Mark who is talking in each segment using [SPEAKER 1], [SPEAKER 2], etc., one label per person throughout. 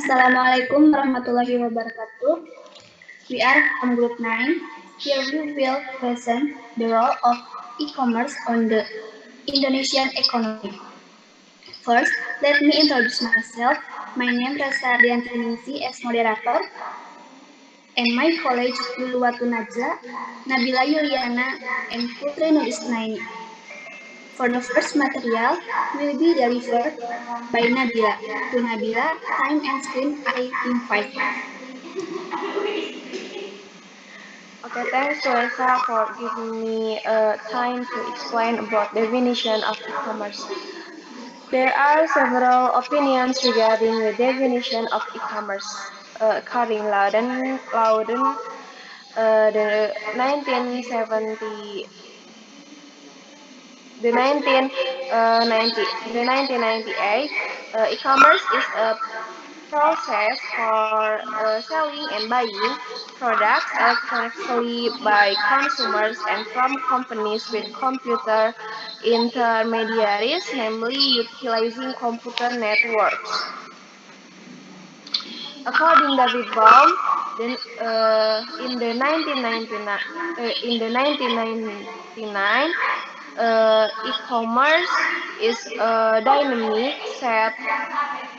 [SPEAKER 1] Assalamualaikum warahmatullahi wabarakatuh. We are from Group 9. Here we will present the role of e-commerce on the Indonesian economy. First, let me introduce myself. My name is Rasa Ardiantiningsi as moderator, and my colleague Luluwatu Najla, Nabila Yuliana, and Putri Nur Isnaini. For the first material will be delivered by Nabila. To Nabila, time and screen I invite.
[SPEAKER 2] Okay, thanks to Esa for giving me time to explain about the definition of e-commerce. There are several opinions regarding the definition of e-commerce. According Loudon, the 1998, e-commerce is a process for selling and buying products electronically by consumers and from companies with computer intermediaries, namely utilizing computer networks. According David Baum, then in the 1999, e-commerce is a dynamic set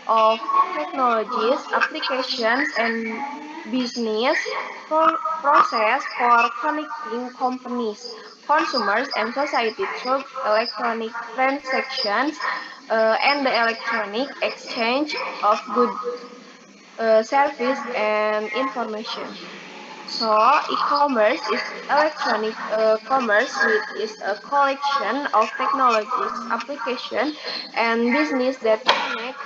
[SPEAKER 2] of technologies, applications, and business process for connecting companies, consumers, and society through electronic transactions and the electronic exchange of goods, service, and information. So, e-commerce is electronic commerce, which is a collection of technologies, application, and business that connect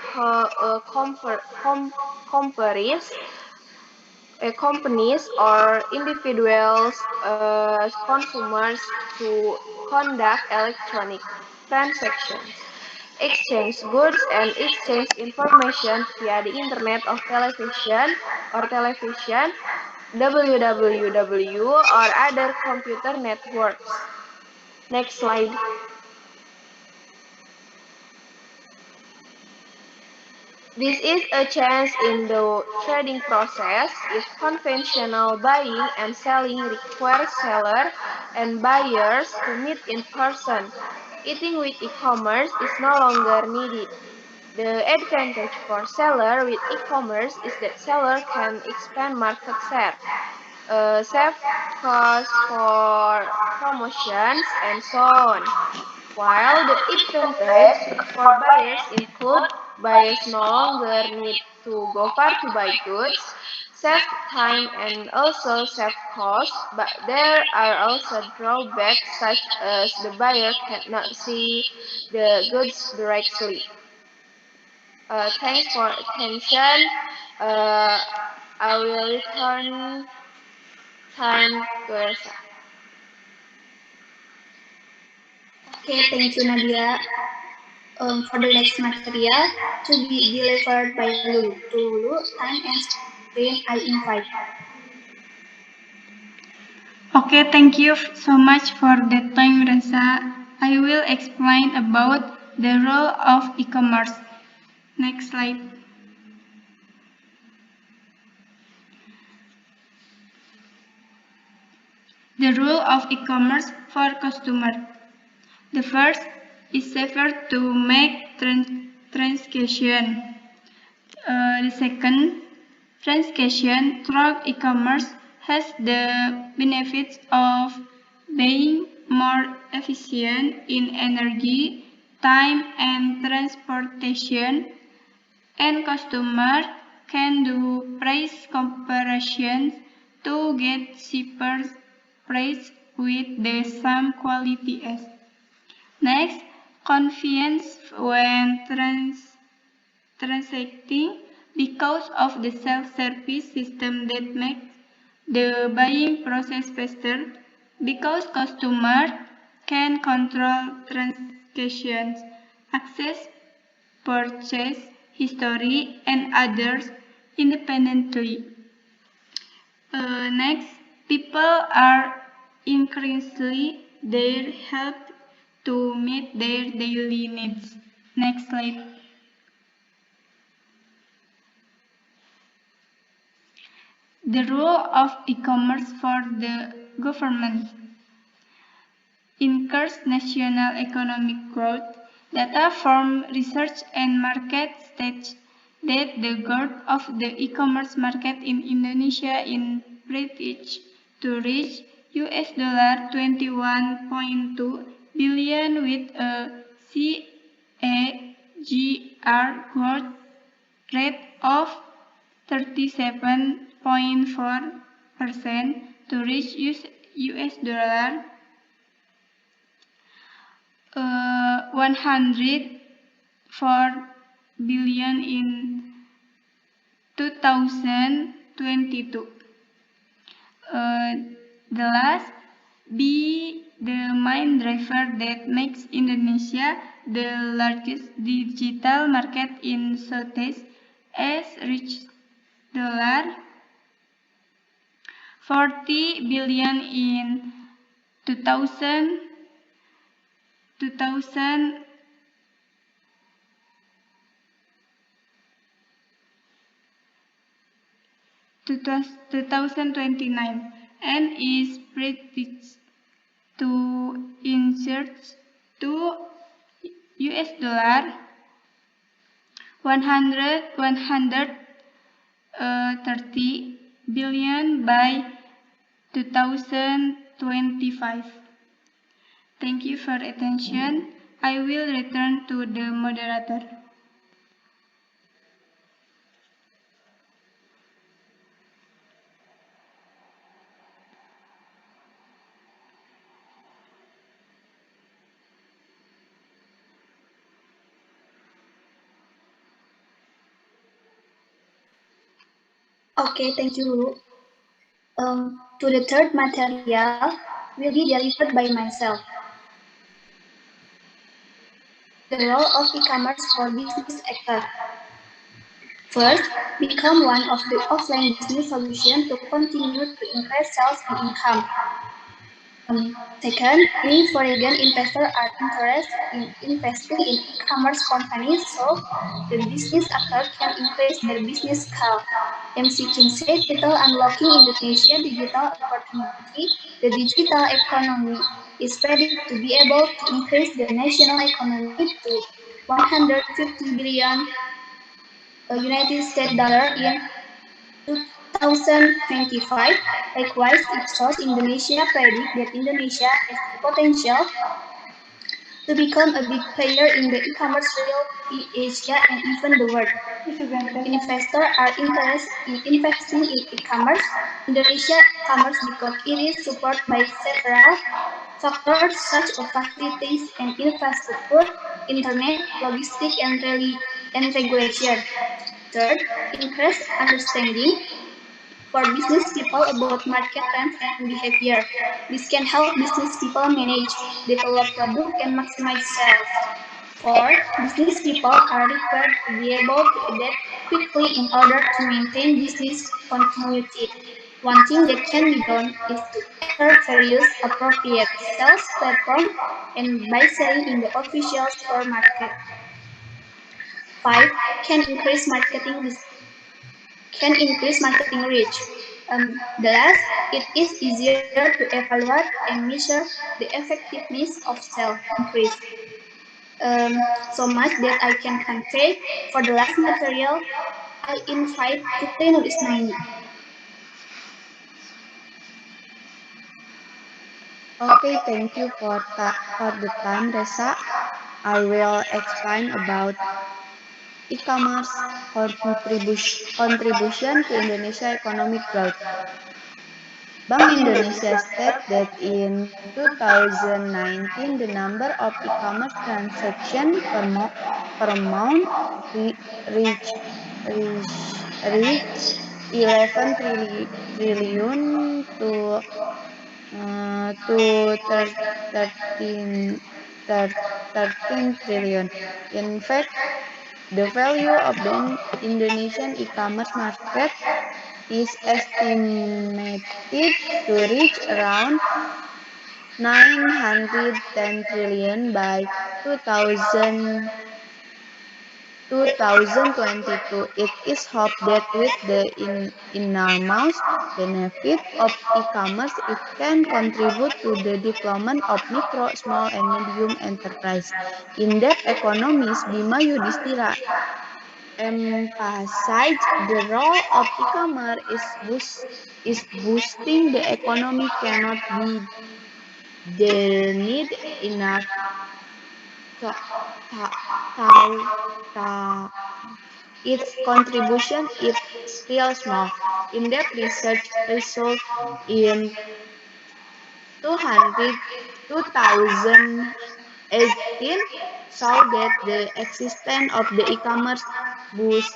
[SPEAKER 2] companies or individuals, consumers to conduct electronic transactions, exchange goods, and exchange information via the Internet of television, www, or other computer networks. Next slide. This is a change in the trading process. If conventional buying and selling requires seller and buyers to meet in person, eating with e-commerce is no longer needed. The advantage for seller with e-commerce is that seller can expand market share, save costs for promotions, and so on. While the advantage for buyers include buyers no longer need to go far to buy goods, save time, and also save costs, but there are also drawbacks such as the buyer cannot see the goods directly. Thanks for attention. I will return time to Ersa.
[SPEAKER 1] Okay, thank you, Nabila. For the next material to be delivered by Lulu. To Lulu, time and screen I invite.
[SPEAKER 3] Okay, thank you so much for that time, Reza. I will explain about the role of e-commerce. Next slide. The role of e-commerce for customer. The first is safer to make transaction. The second, transaction through e-commerce has the benefits of being more efficient in energy, time, and transportation, and customer can do price comparisons to get cheaper price with the same quality as. Next, convenience when transacting because of the self-service system that makes the buying process faster, because customer can control transactions, access purchase history, and others independently. Next, people are increasingly their help to meet their daily needs. Next slide. The role of e-commerce for the government incurs national economic growth. Data from research and market stage that the growth of the e-commerce market in Indonesia in predicted to reach $21.2 billion with a CAGR growth rate of 37.4% to reach US dollar 104 billion in 2022. The last be the main driver that makes Indonesia the largest digital market in Southeast as reached $40 billion in 2029 and is predicted to insert to US dollar 130 billion by 2025. Thank you for attention. I will return to the moderator.
[SPEAKER 1] Okay, thank you. To the third material will be delivered by myself. The role of e-commerce for business actor. First, become one of the offline business solutions to continue to increase sales and income. Second, many foreign investors are interested in investing in e-commerce companies, so the business actor can increase their business scale. MC Kim said, digital unlocking Indonesia digital opportunity. The digital economy is predicted to be able to increase the national economy to 150 billion United States dollar in 2025. Likewise, Ipsos Indonesia predict that Indonesia has the potential to become a big player in the e-commerce field in Asia and even the world. Investors are interested in investing in e-commerce Indonesia commerce because it is supported by several factors such as facilities and infrastructure, internet, logistics, and regulation. Third, increased understanding for business people about market trends and behavior. This can help business people manage, develop product, and maximize sales. Four, business people are required to be able to adapt quickly in order to maintain business continuity. One thing that can be done is to enter various appropriate sales platforms and by selling in the official store market. 5. Can increase marketing reach. The last, it is easier to evaluate and measure the effectiveness of sales increase. So much that I can convey. For the last material, I invite Putri Nur Isnaini.
[SPEAKER 4] Okay, thank you for the time, Reza. I will explain about e-commerce contribution to Indonesia economic growth. Bank Indonesia stated that in 2019, the number of e-commerce transactions per month reached 11 trillion to 13 trillion. In fact, the value of the Indonesian e-commerce market is estimated to reach around 910 trillion by 2030. 2022. It is hoped that with the enormous benefit of e-commerce, it can contribute to the development of micro, small, and medium enterprise. In-depth economist Bima Yudhistira emphasized the role of e-commerce is boosting the economy cannot be denied enough. Ta- ta- ta- ta- Its contribution is still small. In-depth research result in 2018 saw that the existence of the e-commerce boosted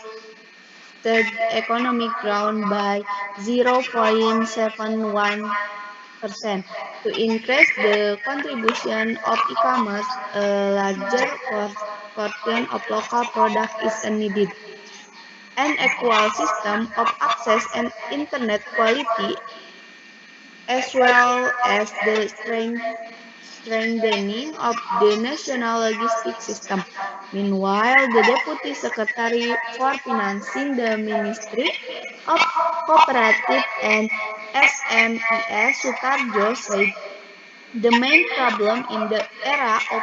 [SPEAKER 4] economic growth by 0.71%. To increase the contribution of e-commerce, a larger portion of local product is needed. An equal system of access and internet quality, as well as the strengthening of the national logistics system. Meanwhile, the Deputy Secretary for Financing the Ministry of Cooperative and SMEs, Sutarjo, said the main problem in the era of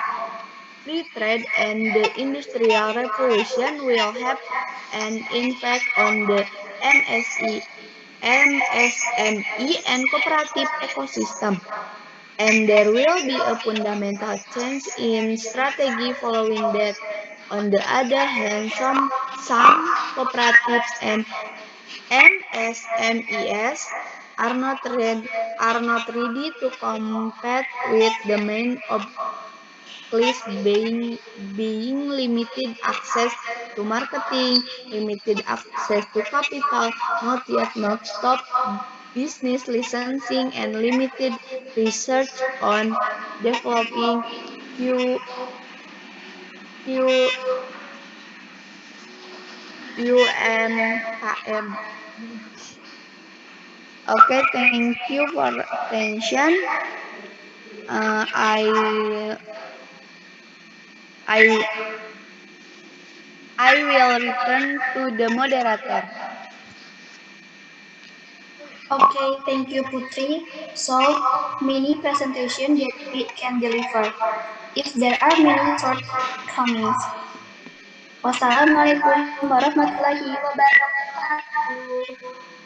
[SPEAKER 4] free trade and the Industrial Revolution will have an impact on the MSME and cooperative ecosystem, and there will be a fundamental change in strategy following that. On the other hand, some cooperatives and MSMEs are not ready to compete with the main obstacles being limited access to marketing, limited access to capital, not yet not stop business licensing, and limited research on developing Q, Q, UMKM. Okay, thank you for attention. Uh, I I I will return to the moderator.
[SPEAKER 1] Okay, thank you, Putri. So many presentation that it can deliver. If there are many shortcomings. Wassalamualaikum warahmatullahi wabarakatuh.